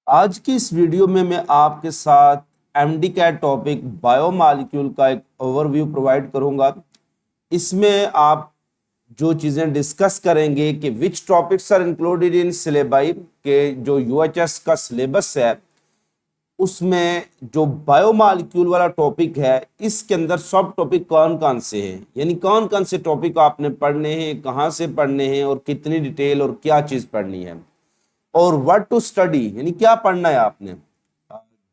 आज की इस वीडियो में मैं आपके साथ एमडी कैट टॉपिक बायोमॉलिक्यूल का एक ओवरव्यू प्रोवाइड करूंगा। इसमें आप जो चीज़ें डिस्कस करेंगे कि which topics are included in syllabi के जो यूएचएस का सिलेबस है उसमें जो बायोमॉलिक्यूल वाला टॉपिक है इसके अंदर सब टॉपिक कौन कौन से हैं, यानी कौन कौन से टॉपिक आपने पढ़ने हैं, कहाँ से पढ़ने हैं और कितनी डिटेल और क्या चीज़ पढ़नी है और व्हाट टू स्टडी, यानी क्या पढ़ना है आपने।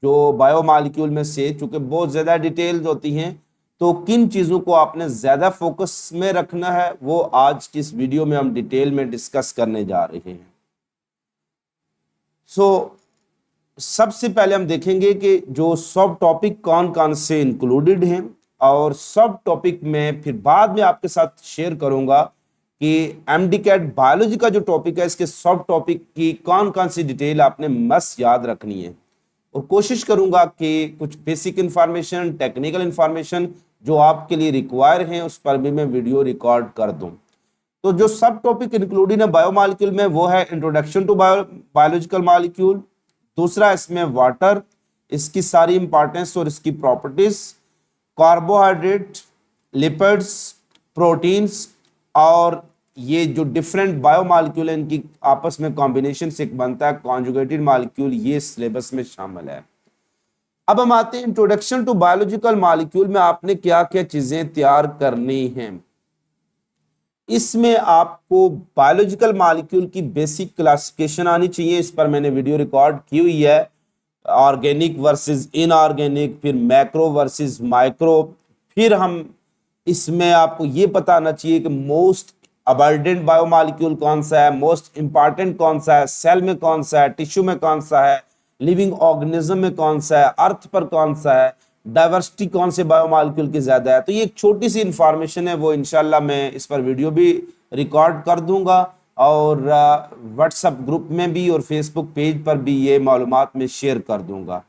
जो बायोमॉलिक्यूल में से चूंकि बहुत ज्यादा डिटेल्स होती हैं तो किन चीजों को आपने ज्यादा फोकस में रखना है वो आज की इस वीडियो में हम डिटेल में डिस्कस करने जा रहे हैं। सबसे पहले हम देखेंगे कि जो सब टॉपिक कौन कौन से इंक्लूडेड हैं और सब टॉपिक में फिर बाद में आपके साथ शेयर करूंगा कि एमडी कैट बायोलॉजी का जो टॉपिक है इसके सब टॉपिक की कौन कौन सी डिटेल आपने मस्त याद रखनी है और कोशिश करूंगा कि कुछ बेसिक इंफॉर्मेशन, टेक्निकल इंफॉर्मेशन जो आपके लिए रिक्वायर हैं उस पर भी मैं वीडियो रिकॉर्ड कर दूं। तो जो सब टॉपिक इंक्लूडिंग है बायोमॉलिक्यूल में वो है इंट्रोडक्शन टू बायोलॉजिकल मॉलिक्यूल, दूसरा इसमें वाटर, इसकी सारी इंपॉर्टेंस और इसकी प्रॉपर्टीज, कार्बोहाइड्रेट, लिपिड्स, प्रोटीन्स और ये जो डिफरेंट बायोमॉलिक्यूल है इनकी आपस में कॉम्बिनेशन से एक बनता है कॉन्जुगेटेड मॉलिक्यूल, ये सिलेबस में शामिल है। अब हम आते हैं इंट्रोडक्शन टू बायोलॉजिकल मॉलिक्यूल में आपने क्या क्या चीजें तैयार करनी हैं। इसमें आपको बायोलॉजिकल मॉलिक्यूल की बेसिक क्लासिफिकेशन आनी चाहिए, इस पर मैंने वीडियो रिकॉर्ड की हुई है। ऑर्गेनिक वर्सेस इनऑर्गेनिक, फिर मैक्रो वर्सेस माइक्रो, फिर हम इसमें आपको ये पता आना चाहिए कि मोस्ट अबंडेंट बायोमॉलिक्यूल कौन सा है, मोस्ट इंपॉर्टेंट कौन सा है, सेल में कौन सा है, टिश्यू में कौन सा है, लिविंग ऑर्गेनिज्म में कौन सा है, अर्थ पर कौन सा है, डाइवर्सिटी कौन से बायोमॉलिक्यूल की ज्यादा है। तो ये एक छोटी सी इंफॉर्मेशन है, वो इंशाल्लाह मैं इस पर वीडियो भी रिकॉर्ड कर दूंगा और व्हाट्सएप ग्रुप में भी और फेसबुक पेज पर भी ये मालूमात में शेयर कर दूंगा।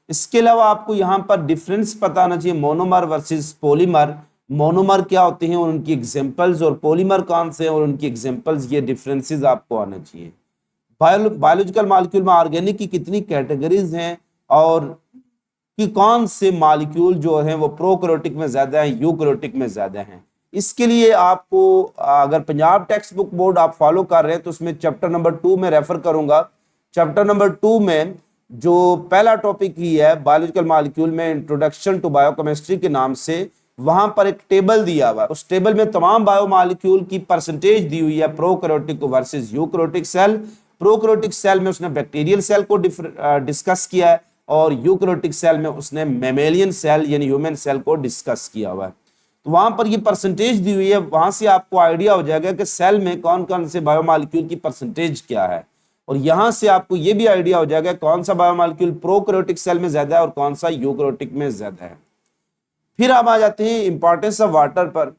इसके अलावा आपको यहाँ पर डिफरेंस पता आना चाहिए मोनोमर वर्सेस पॉलीमर। मोनोमर क्या होते हैं और उनकी एग्जांपल्स, और पॉलीमर कौन से हैं और उनकी एग्जांपल्स, ये डिफरेंसेस आपको आना चाहिए। बायोलॉजिकल मॉलिक्यूल में ऑर्गेनिक की कितनी कैटेगरीज हैं और कि कौन से मॉलिक्यूल जो हैं वो प्रोकैरियोटिक में ज्यादा हैं, यूकैरियोटिक में ज्यादा हैं। इसके लिए आपको अगर पंजाब टेक्स्ट बुक बोर्ड आप फॉलो कर रहे हैं तो उसमें चैप्टर नंबर 2 में रेफर करूंगा। चैप्टर नंबर 2 में जो पहला टॉपिक ही है बायोलॉजिकल मॉलिक्यूल में इंट्रोडक्शन टू बायोकेमिस्ट्री के नाम से, वहां पर एक टेबल दिया हुआ है। उस टेबल में तमाम बायोमॉलिक्यूल की परसेंटेज दी हुई है, prokaryotic versus eukaryotic cell. Prokaryotic cell में उसने बैक्टीरियल सेल को डिस्कस किया है और यूकैरियोटिक सेल में उसने मैमेलियन सेल यानी ह्यूमन सेल को डिस्कस किया हुआ है। तो वहां पर ये परसेंटेज दी हुई है, वहां से आपको आइडिया हो जाएगा कि सेल में कौन कौन से बायोमॉलिक्यूल की परसेंटेज क्या है और यहां से आपको ये भी आइडिया हो जाएगा कौन सा बायोमॉलिक्यूल प्रोकैरियोटिक सेल में ज्यादा है और कौन सा यूकैरियोटिक में ज्यादा है। फिर आप आ जाते हैं इंपॉर्टेंस ऑफ वाटर पर।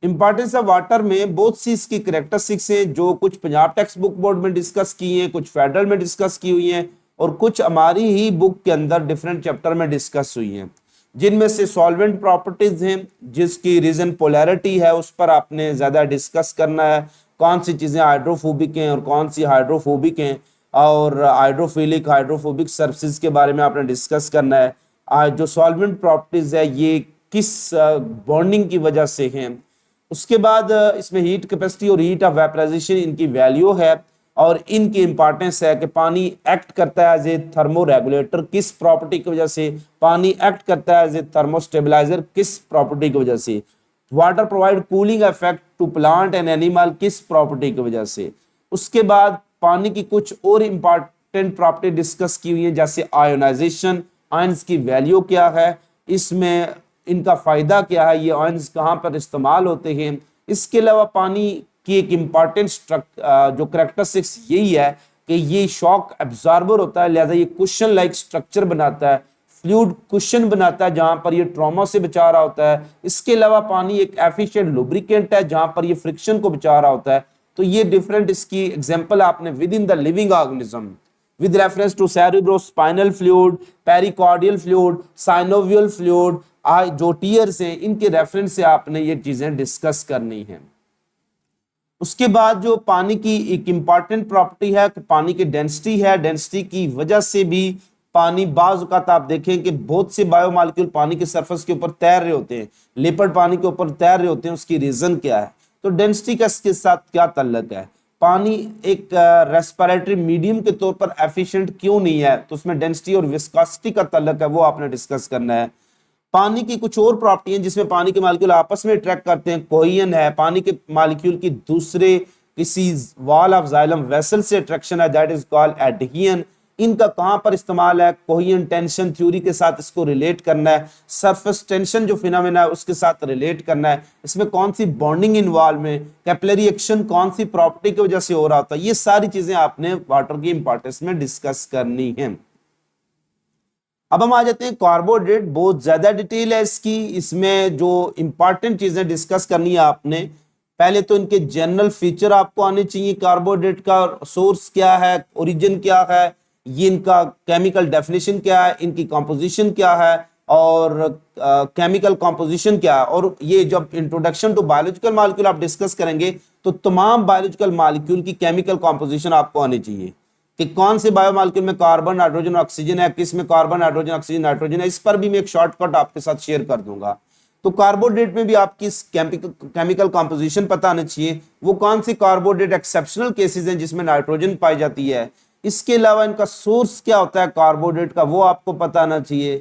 इंपॉर्टेंस ऑफ वाटर में बहुत सी इसकी करेक्टरिस्टिक्स हैं जो कुछ पंजाब टेक्स्ट बुक बोर्ड में डिस्कस की हैं, कुछ फेडरल में डिस्कस की हुई हैं और कुछ हमारी ही बुक के अंदर डिफरेंट चैप्टर में डिस्कस हुई हैं। जिनमें से सॉल्वेंट प्रॉपर्टीज हैं जिसकी रीजन पोलैरिटी है, उस पर आपने ज्यादा डिस्कस करना है, कौन सी चीजें हाइड्रोफोबिक हैं और कौन सी हाइड्रोफोबिक हैं, और हाइड्रोफिलिक हाइड्रोफोबिक सर्फेसिस के बारे में आपने डिस्कस करना है। जो सॉल्वेंट प्रॉपर्टीज है ये किस बॉन्डिंग की वजह से हैं। उसके बाद इसमें हीट कैपेसिटी और हीट ऑफ वेपराइजेशन इनकी वैल्यू है और इनकी इंपॉर्टेंस है कि पानी एक्ट करता है एज ए थर्मो रेगुलेटर, किस प्रॉपर्टी की वजह से पानी एक्ट करता है एज ए थर्मो स्टेबलाइजर, किस प्रॉपर्टी की वजह से। Water provide cooling effect to plant and animal, किस प्रॉपर्टी की वजह से। उसके बाद पानी की कुछ और इंपॉर्टेंट प्रॉपर्टी डिस्कस की हुई है जैसे आयोनाइजेशन, आयंस की वैल्यू क्या है, इसमें इनका फायदा क्या है, ये आयंस कहाँ पर इस्तेमाल होते हैं। इसके अलावा पानी की एक इम्पॉर्टेंट जो करेक्टरिस्टिक्स यही है कि ये शॉक एब्जॉर्बर होता है, लिहाजा ये कुशन लाइक स्ट्रक्चर बनाता है, फ्लूइड कुशन बनाता है जहां पर ये ट्रॉमा से बचा रहा होता है। इसके अलावा पानी एक एफिशिएंट लुब्रिकेंट है जहां पर ये फ्रिक्शन को बचा रहा होता है। तो ये डिफरेंट इसकी एग्जांपल आपने with in the living organism with reference to cerebrospinal fluid, pericardial fluid, synovial fluid, जो टीयर्स हैं इनके रेफरेंस से आपने ये चीजें डिस्कस करनी है। उसके बाद जो पानी की एक इंपॉर्टेंट प्रॉपर्टी है, पानी की डेंसिटी है। डेंसिटी की वजह से भी पानी बाज़ औक़ात आप देखें कि बहुत से बायोमॉलिक्यूल पानी के सरफेस के ऊपर तैर रहे होते हैं, लिपिड पानी के ऊपर तैर रहे होते हैं। उसकी रीजन क्या है? तो डेंसिटी का इसके साथ क्या ताल्लुक है? पानी एक रेस्पिरेटरी मीडियम के तौर पर एफिशिएंट क्यों नहीं है? तो उसमें डेंसिटी और विस्कोसिटी का ताल्लुक है, वो आपने डिस्कस करना है। पानी की कुछ और प्रॉपर्टी हैं जिसमें पानी के मॉलिक्यूल आपस में अट्रैक्ट करते हैं। कोहेजन है, पानी के मॉलिक्यूल की दूसरे किसी वॉल ऑफ जाइलम वेसल से अट्रैक्शन है, दैट इज कॉल्ड एडहेजन। इनका कहां पर इस्तेमाल है? कोहेजन टेंशन थ्योरी के साथ इसको रिलेट करना है, सरफेस टेंशन जो फिनोमेना है उसके साथ रिलेट करना है। इसमें कौन सी बॉन्डिंग इन्वॉल्व है, कैपिलरी एक्शन कौन सी प्रॉपर्टी की वजह से हो रहा होता है, ये सारी चीजें आपने वाटर की इंपॉर्टेंस में डिस्कस करनी है। अब हम आ जाते हैं कार्बोहाइड्रेट। बहुत ज्यादा डिटेल है इसकी, इसमें जो इंपॉर्टेंट चीजें डिस्कस करनी है आपने, पहले तो इनके जनरल फीचर आपको आने चाहिए। कार्बोहाइड्रेट का सोर्स क्या है, ओरिजिन क्या है, ये इनका केमिकल डेफिनेशन क्या है, इनकी कंपोजिशन क्या है और केमिकल कंपोजिशन क्या है। और ये जब इंट्रोडक्शन टू बायोलॉजिकल मॉलिक्यूल आप डिस्कस करेंगे तो तमाम बायोलॉजिकल मॉलिक्यूल की केमिकल कंपोजिशन आपको आनी चाहिए कि कौन से बायोमॉलिक्यूल में कार्बन, नाइट्रोजन, ऑक्सीजन है, किस में कार्बन, नाइट्रोजन, ऑक्सीजन, नाइट्रोजन है। इस पर भी मैं एक शॉर्टकट आपके साथ शेयर कर दूंगा। तो कार्बोहाइड्रेट में भी आपकी केमिकल कंपोजिशन पता आना चाहिए। वो कौन सी कार्बोहाइड्रेट एक्सेप्शनल केसेस हैं जिसमें नाइट्रोजन पाई जाती है। इसके अलावा इनका सोर्स क्या होता है कार्बोहाइड्रेट का, वो आपको पता आना चाहिए।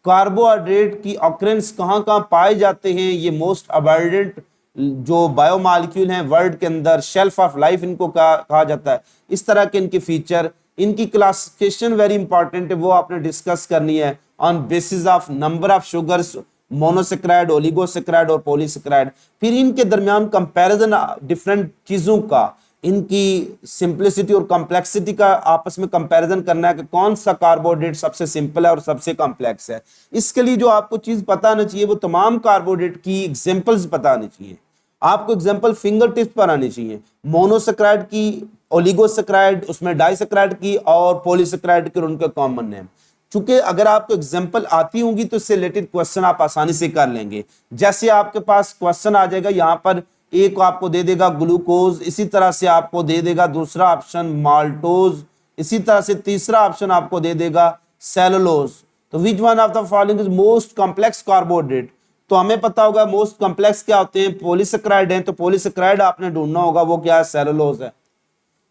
कार्बोहाइड्रेट की ऑकरेंस कहाँ कहाँ पाए जाते हैं, ये मोस्ट अबंडेंट जो बायोमॉलिक्यूल हैं वर्ल्ड के अंदर, शेल्फ ऑफ लाइफ इनको कहा जाता है। इस तरह के इनके फीचर, इनकी क्लासिफिकेशन वेरी इंपॉर्टेंट है, वो आपने डिस्कस करनी है on basis of number of sugars, monosaccharide, oligosaccharide और पॉलीसेक्राइड। फिर इनके दरमियान कंपैरिजन डिफरेंट चीजों का, इनकी सिंपलिसिटी और कॉम्प्लेक्सिटी का आपस में कंपैरिजन करना है कि कौन सा कार्बोहाइड्रेट सबसे सिंपल है और सबसे कॉम्प्लेक्स है। इसके लिए जो आपको चीज पता आना चाहिए वो तमाम कार्बोहाइड्रेट की एग्जांपल्स पता आनी चाहिए। आपको एग्जांपल फिंगर टिप्स पर आनी चाहिए, मोनोसेक्राइड की, ओलिगोसेक्राइड, उसमें डाइसेक्राइड की और पॉलीसेक्राइड के, उनके कॉमन नेम। चूंकि अगर आपको एग्जांपल आती होंगी तो इससे रिलेटेड क्वेश्चन आप आसानी से कर लेंगे। जैसे आपके पास क्वेश्चन आ जाएगा, यहां पर एक आपको दे देगा ग्लूकोज, इसी तरह से आपको दे देगा दूसरा ऑप्शन माल्टोज, इसी तरह से तीसरा ऑप्शन आपको दे देगा सेलुलोज। तो which one of the following is most complex carbohydrate? तो हमें पता होगा मोस्ट कॉम्प्लेक्स क्या होते हैं, पॉलीसेक्राइड हैं। तो पॉलीसेक्राइड आपने ढूंढना होगा, वो क्या है? सेलुलोज है।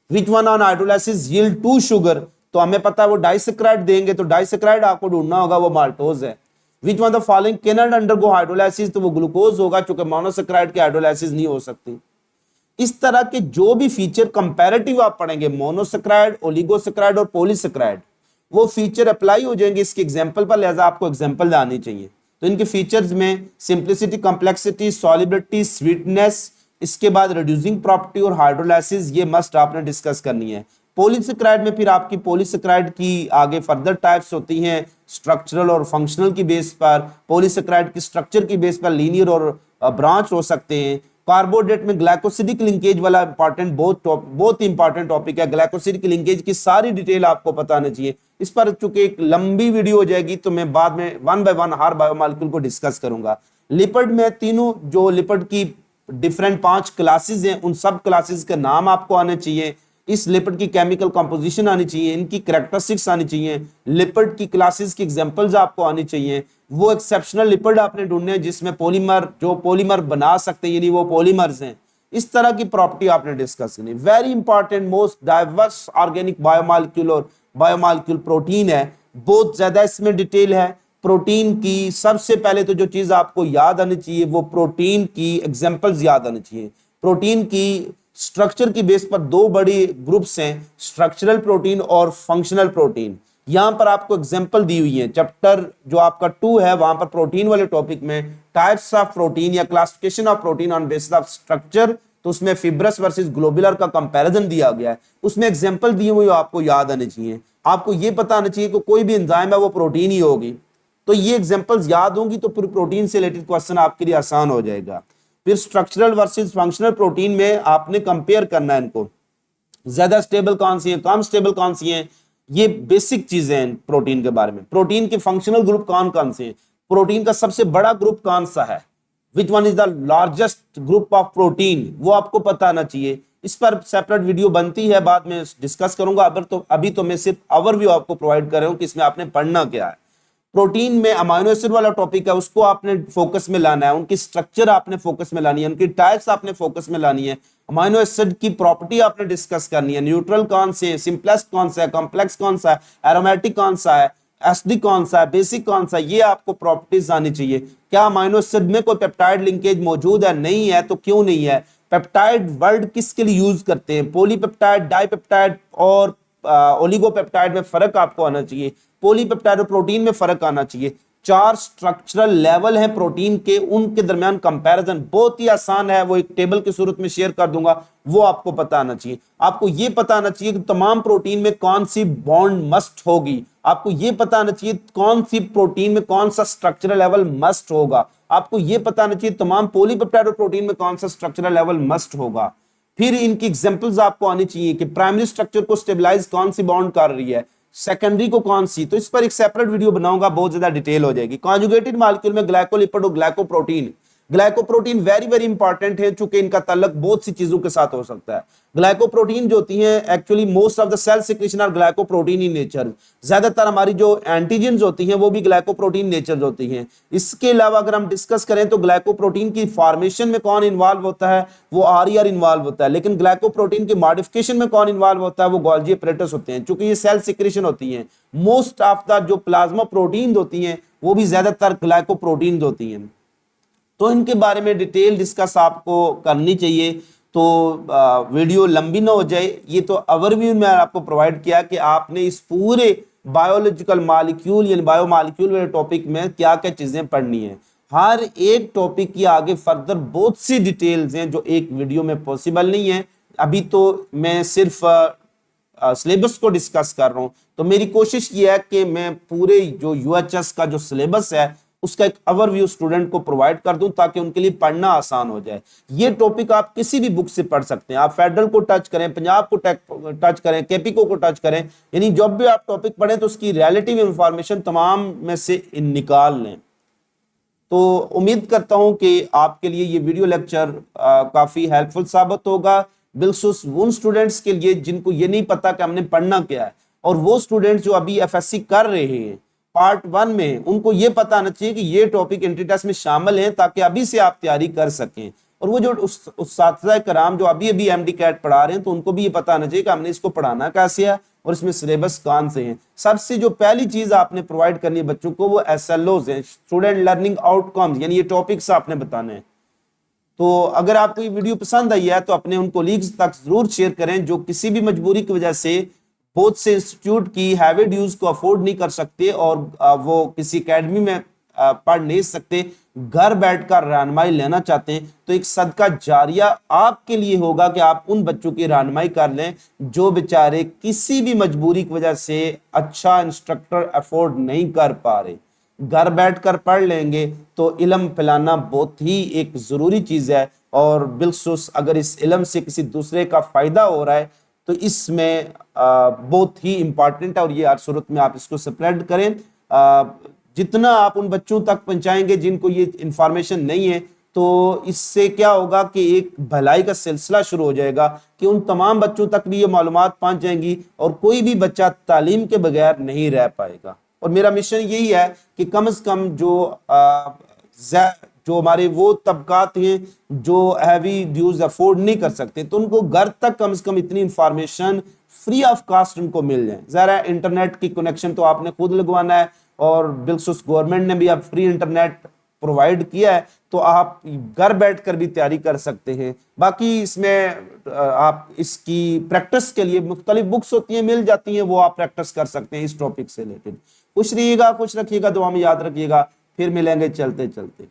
Which one on hydrolysis yield to sugar? तो हमें पता है वो डाइसेक्राइड देंगे, तो डाइसेक्राइड आपको ढूंढना होगा, वो माल्टोज है। Which one the following can not undergo hydrolysis? तो वो ग्लूकोज होगा, चूंकि मोनोसेक्राइड की हाइड्रोलाइसिस नहीं हो सकती। इस तरह के जो भी फीचर कंपैरेटिव आप पढ़ेंगे, मोनोसेक्राइड, ओलिगोसेक्राइड और पॉलीसेक्राइड, वो फीचर अप्लाई हो जाएंगे इसके एग्जांपल पर, लिहाजा आपको एग्जांपल आनी चाहिए। तो इनके फीचर्स में सिंप्लिसिटी, कॉम्प्लेक्सिटी, सॉल्युबिलिटी, स्वीटनेस, इसके बाद रिड्यूसिंग प्रॉपर्टी और हाइड्रोलाइसिस, ये मस्ट आपने डिस्कस करनी है। पॉलीसेक्राइड में फिर आपकी पॉलीसेक्राइड की आगे फर्दर टाइप्स होती हैं, स्ट्रक्चरल और फंक्शनल की बेस पर। पॉलीसेक्राइड की स्ट्रक्चर की बेस पर लीनियर और ब्रांच हो सकते हैं। कार्बोहाइड्रेट में ग्लाइकोसिडिक लिंकेज वाला इंपॉर्टेंट, बहुत इंपॉर्टेंट टॉपिक है। ग्लाइकोसिडिक लिंकेज की सारी डिटेल आपको पता होनी चाहिए। इस पर चूंकि एक लंबी वीडियो हो जाएगी तो मैं बाद में one by one her biomolecule को डिस्कस करूंगा। लिपिड में तीनों जो लिपिड की डिफरेंट 5 क्लासेस हैं, उन सब क्लासेस के नाम आपको आने चाहिए। इस लिपिड की केमिकल कंपोजिशन आनी चाहिए, इनकी कैरेक्टरिस्टिक्स आनी चाहिए, लिपिड की क्लासेस की एग्जांपल्स आपको आनी चाहिए। वो एक्सेप्शनल लिपिड आपने ढूंढने हैं जिसमें पॉलीमर, जो पॉलीमर बना सकते हैं, यानी वो पॉलीमर्स हैं। इस तरह की प्रॉपर्टी आपने डिस्कस करनी। Very important, most diverse organic biomolecule और बायोमॉलिक्यूल प्रोटीन है। बहुत ज्यादा इसमें डिटेल है प्रोटीन की। सबसे पहले तो जो चीज आपको याद आनी चाहिए वो प्रोटीन की एग्जांपल्स याद आनी चाहिए। प्रोटीन की स्ट्रक्चर की बेस पर 2 बड़ी ग्रुप्स हैं, स्ट्रक्चरल प्रोटीन और फंक्शनल प्रोटीन। यहां पर आपको एग्जांपल दी हुई है, चैप्टर जो आपका 2 है वहां पर प्रोटीन वाले टॉपिक में टाइप्स ऑफ प्रोटीन या classification of protein on basis of structure, तो उसमें फिब्रस वर्सेस ग्लोबुलर का कंपैरिजन दिया गया है। उसमें एग्जांपल दिए हुए आपको याद आने चाहिए। आपको ये पता आना चाहिए कि कोई भी एंजाइम है वो प्रोटीन ही होगी, तो ये एग्जांपल्स याद होंगी तो फिर प्रोटीन से रिलेटेड क्वेश्चन आपके लिए आसान हो जाएगा। फिर स्ट्रक्चरल वर्सेस फंक्शनल प्रोटीन में आपने कंपेयर करना है इनको, ज्यादा स्टेबल कौन सी है, कम स्टेबल कौन सी है, ये बेसिक चीजें हैं प्रोटीन के बारे में। प्रोटीन के फंक्शनल ग्रुप कौन कौन से हैं, प्रोटीन का सबसे बड़ा ग्रुप कौन सा है, which one is the largest group of protein, वो आपको पता आना चाहिए। इस पर सेपरेट वीडियो बनती है, बाद में डिस्कस करूंगा। अभी तो मैं सिर्फ ओवरव्यू आपको प्रोवाइड कर रहा हूं कि इसमें आपने पढ़ना क्या है। प्रोटीन में अमाइनो एसिड वाला टॉपिक है, उसको आपने फोकस में लाना है, उनकी स्ट्रक्चर आपने फोकस में लानी है, उनकी टाइप्स आपने फोकस में लानी है, अमाइनो एसिड की प्रॉपर्टी आपने डिस्कस करनी है, न्यूट्रल कौन से, सिंपलेस्ट कौन सा है, कॉम्प्लेक्स कौन सा है, एरोमेटिक कौन सा है, एसिडिक कौन सा है, बेसिक कौन सा है, ये आपको प्रॉपर्टीज आनी चाहिए। क्या अमाइनो एसिड में कोई पेप्टाइड लिंकेज मौजूद है, नहीं है तो क्यों नहीं है, पेप्टाइड वर्ड किसके लिए यूज करते हैं, पॉलीपेप्टाइड, डाइपेप्टाइड और ओलिगोपेप्टाइड में फर्क आपको आना चाहिए, पॉलीपेप्टाइड और प्रोटीन में फर्क आना चाहिए। 4 स्ट्रक्चरल लेवल हैं प्रोटीन के, उनके दरमियान कंपैरिजन बहुत ही आसान है, वो एक टेबल की सूरत में शेयर कर दूंगा, वो आपको पता आना चाहिए। आपको ये पता आना चाहिए कि तमाम प्रोटीन में कौन सी बॉन्ड मस्ट होगी, आपको ये पता आना चाहिए कौन सी प्रोटीन में कौन सा स्ट्रक्चरल लेवल मस्ट होगा, आपको ये पता आना चाहिए तमाम पॉलीपेप्टाइड और प्रोटीन में कौन सा स्ट्रक्चरल लेवल मस्ट होगा। फिर इनकी एग्जांपल्स आपको आनी चाहिए कि प्राइमरी स्ट्रक्चर को स्टेबलाइज कौन सी बॉन्ड कर रही है, सेकेंडरी को कौन सी, तो इस पर एक सेपरेट वीडियो बनाऊंगा, बहुत ज्यादा डिटेल हो जाएगी। कॉन्जुगेटेड मॉलिक्यूल में ग्लाइकोलिपिड और glycoprotein, glycoprotein very very important है, चूंकि इनका ताल्लुक बहुत सी चीजों के साथ हो सकता है। ग्लाइकोप्रोटीन जो होती हैं, actually most of the cell secretion are glycoprotein in nature, ज्यादातर हमारी जो एंटीजेंस होती हैं वो भी ग्लाइकोप्रोटीन नेचर होती हैं। इसके अलावा अगर हम डिस्कस करें तो ग्लाइकोप्रोटीन की फॉर्मेशन में कौन इन्वॉल्व होता है, वो आरईआर इन्वॉल्व होता है, लेकिन ग्लाइकोप्रोटीन की मॉडिफिकेशन में कौन इन्वॉल्व होता है, वो गोल्जी अपरेटस होते हैं। चूंकि ये सेल सिक्रीशन होती हैं, मोस्ट ऑफ द जो प्लाज्मा प्रोटीन होती हैं वो भी ज्यादातर ग्लाइकोप्रोटीन होती हैं, तो इनके बारे में डिटेल डिस्कस आपको करनी चाहिए। तो वीडियो लंबी ना हो जाए, ये तो ओवरव्यू में आपको प्रोवाइड किया कि आपने इस पूरे बायोलॉजिकल मॉलिक्यूल यानी बायो मॉलिक्यूल वाले टॉपिक में क्या क्या चीजें पढ़नी है। हर एक टॉपिक की आगे फर्दर बहुत सी डिटेल्स हैं जो एक वीडियो में पॉसिबल नहीं है। अभी तो मैं सिर्फ सिलेबस को डिस्कस कर रहा हूं, तो मेरी कोशिश ये है कि मैं पूरे जो यूएचएस का जो सिलेबस है उसका एक ओवरव्यू स्टूडेंट को प्रोवाइड कर दूं ताकि उनके लिए पढ़ना आसान हो जाए। ये टॉपिक आप किसी भी बुक से पढ़ सकते हैं, आप फेडरल को टच करें, पंजाब को टच करें, केपीको को टच करें, यानी जब भी आप टॉपिक पढ़ें तो उसकी रिलेटिव इंफॉर्मेशन तमाम में से निकाल लें। तो उम्मीद करता हूं कि आपके लिए ये वीडियो लेक्चर काफी हेल्पफुल साबित होगा, बिल्कुल उन स्टूडेंट्स के लिए जिनको ये नहीं पता कि हमने पढ़ना क्या है, और वो स्टूडेंट्स जो अभी एफएससी कर रहे हैं पार्ट 1 में, उनको ये पता आना चाहिए कि ये टॉपिक एंट्री टेस्ट में शामिल हैं ताकि अभी से आप तैयारी कर सकें। और वो जो उस्ताद कराम जो अभी अभी एमडी कैट पढ़ा रहे हैं, तो उनको भी ये पता आना चाहिए कि हमने इसको पढ़ाना कैसे है और इसमें सिलेबस कौन से हैं। सबसे जो पहली चीज आपने प्रोवाइड करनी है बच्चों को, वो एसएलओज हैं, स्टूडेंट लर्निंग आउटकम्स, यानी ये टॉपिक्स आपने बताने हैं। तो अगर आपको ये वीडियो पसंद आई है तो अपने उन कोलीग्स तक जरूर शेयर करें जो किसी भी मजबूरी की वजह से बहुत से इंस्टीट्यूट की हैवी ड्यूज को अफोर्ड नहीं कर सकते और वो किसी एकेडमी में पढ़ नहीं सकते, घर बैठकर रहनुमाई लेना चाहते हैं, तो एक सदका जारिया आपके लिए होगा कि आप उन बच्चों की रहनुमाई कर लें जो बेचारे किसी भी मजबूरी की वजह से अच्छा इंस्ट्रक्टर अफोर्ड नहीं कर पा रहे। घर बैठकर पढ़ लेंगे तो इल्म फैलाना बहुत ही एक जरूरी चीज है, और बिलखुसूस अगर इस इल्म से किसी दूसरे का फायदा हो रहा है तो इसमें बहुत ही इंपॉर्टेंट है, और ये हर सूरत में आप इसको स्प्रेड करें। जितना आप उन बच्चों तक पहुंचाएंगे जिनको ये इंफॉर्मेशन नहीं है, तो इससे क्या होगा कि एक भलाई का सिलसिला शुरू हो जाएगा कि उन तमाम बच्चों तक भी ये मालूमात पहुंच जाएंगी और कोई भी बच्चा तालीम के बगैर नहीं रह पाएगा। और मेरा मिशन यही है कि कम से कम जो हमारे वो तबकात हैं जो हैवी ड्यूज अफोर्ड नहीं कर सकते, तो उनको घर तक कम से कम इतनी इंफॉर्मेशन फ्री ऑफ कास्ट उनको मिल जाए। ज़रा इंटरनेट की कनेक्शन तो आपने खुद लगवाना है, और बिल्कुल गवर्नमेंट ने भी अब फ्री इंटरनेट प्रोवाइड किया है, तो आप घर बैठकर भी तैयारी कर सकते हैं। बाकी इसमें आप इसकी प्रैक्टिस के लिए मुख्तलिफ बुक्स होती हैं, मिल जाती हैं, वो आप प्रैक्टिस कर सकते हैं इस टॉपिक से रिलेटेड। खुश रहिएगा, खुश रखिएगा, दुआ में याद रखिएगा, फिर मिलेंगे चलते चलते।